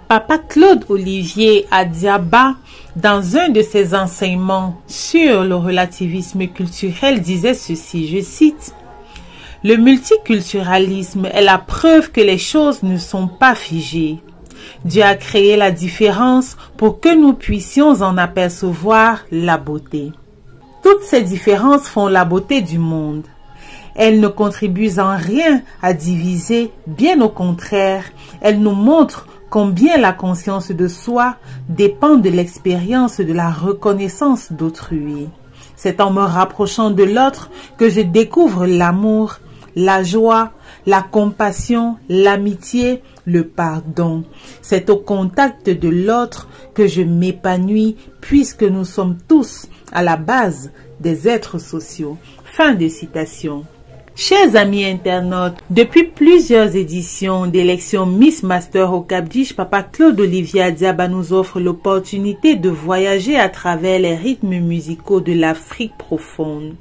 Papa Claude Olivier Adiaba, dans un de ses enseignements sur le relativisme culturel, disait ceci, je cite, « Le multiculturalisme est la preuve que les choses ne sont pas figées. Dieu a créé la différence pour que nous puissions en apercevoir la beauté. Toutes ces différences font la beauté du monde. Elles ne contribuent en rien à diviser, bien au contraire, elles nous montrent combien la conscience de soi dépend de l'expérience de la reconnaissance d'autrui. C'est en me rapprochant de l'autre que je découvre l'amour, la joie, la compassion, l'amitié, le pardon. C'est au contact de l'autre que je m'épanouis puisque nous sommes tous à la base des êtres sociaux. » Fin de citation. Chers amis internautes, depuis plusieurs éditions d'élections Miss Master au Cap-Dich, Papa Claude Olivier Adiaba nous offre l'opportunité de voyager à travers les rythmes musicaux de l'Afrique profonde.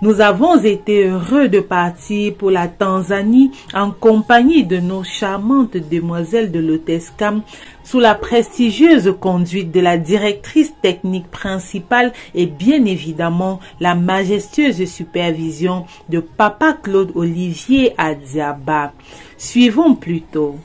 Nous avons été heureux de partir pour la Tanzanie en compagnie de nos charmantes demoiselles de l'Hôtel-Scam sous la prestigieuse conduite de la directrice technique principale et bien évidemment la majestueuse supervision de Papa Claude Olivier Adiaba. Suivons plutôt.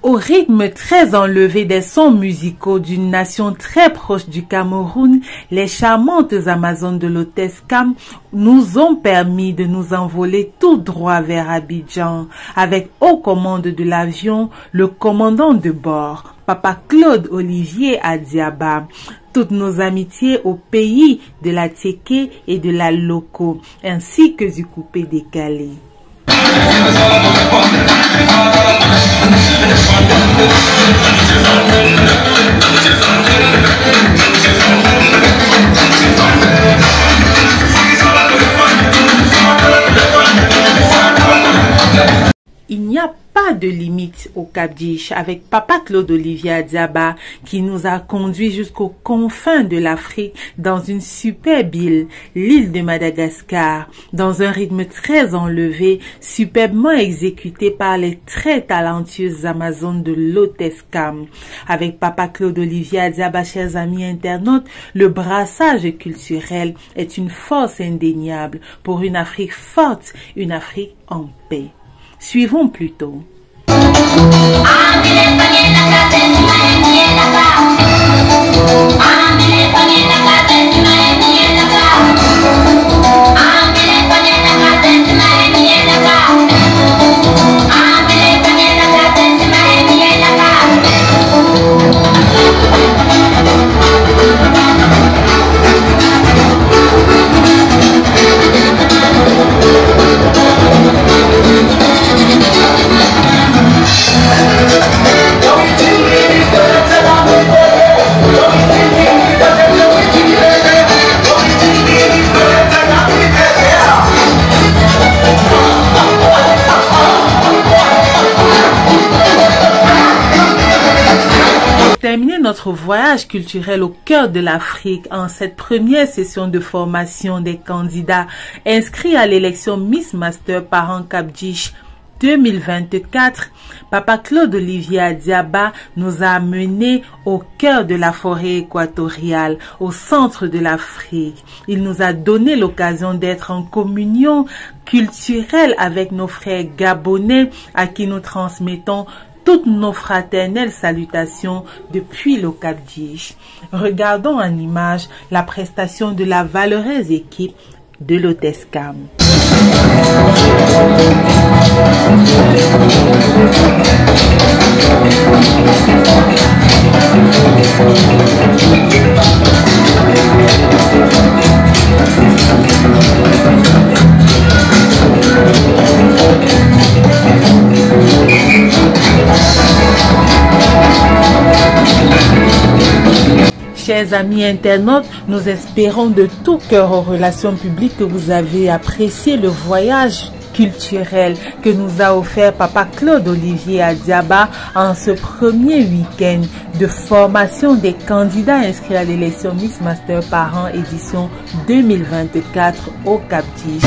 Au rythme très enlevé des sons musicaux d'une nation très proche du Cameroun, les charmantes Amazones de l'Hôtel-Scam nous ont permis de nous envoler tout droit vers Abidjan, avec aux commandes de l'avion le commandant de bord, Papa Claude Olivier Adiaba. Toutes nos amitiés au pays de la Tchéké et de la Loco, ainsi que du coupé décalé. Il n'y a pas de limite au Cap-Dich avec Papa Claude Olivier Adiaba qui nous a conduits jusqu'aux confins de l'Afrique dans une superbe île, l'île de Madagascar, dans un rythme très enlevé, superbement exécuté par les très talentueuses Amazones de l'Hôtel-Scam. Avec Papa Claude Olivier Adiaba, chers amis internautes, le brassage culturel est une force indéniable pour une Afrique forte, une Afrique en paix. Suivons plutôt. Terminer notre voyage culturel au cœur de l'Afrique en cette première session de formation des candidats inscrits à l'élection Miss Master Parents Cap-Dich 2024, Papa Claude Olivier Adiaba nous a amenés au cœur de la forêt équatoriale, au centre de l'Afrique. Il nous a donné l'occasion d'être en communion culturelle avec nos frères gabonais à qui nous transmettons toutes nos fraternelles salutations depuis le Cap-Dich. Regardons en image la prestation de la valeureuse équipe de l'Hôtel-Scam. Chers amis internautes, nous espérons de tout cœur aux relations publiques que vous avez apprécié le voyage culturel que nous a offert Papa Claude Olivier à Diaba en ce premier week-end de formation des candidats inscrits à l'élection Miss Master Parents édition 2024 au Cap-Tige.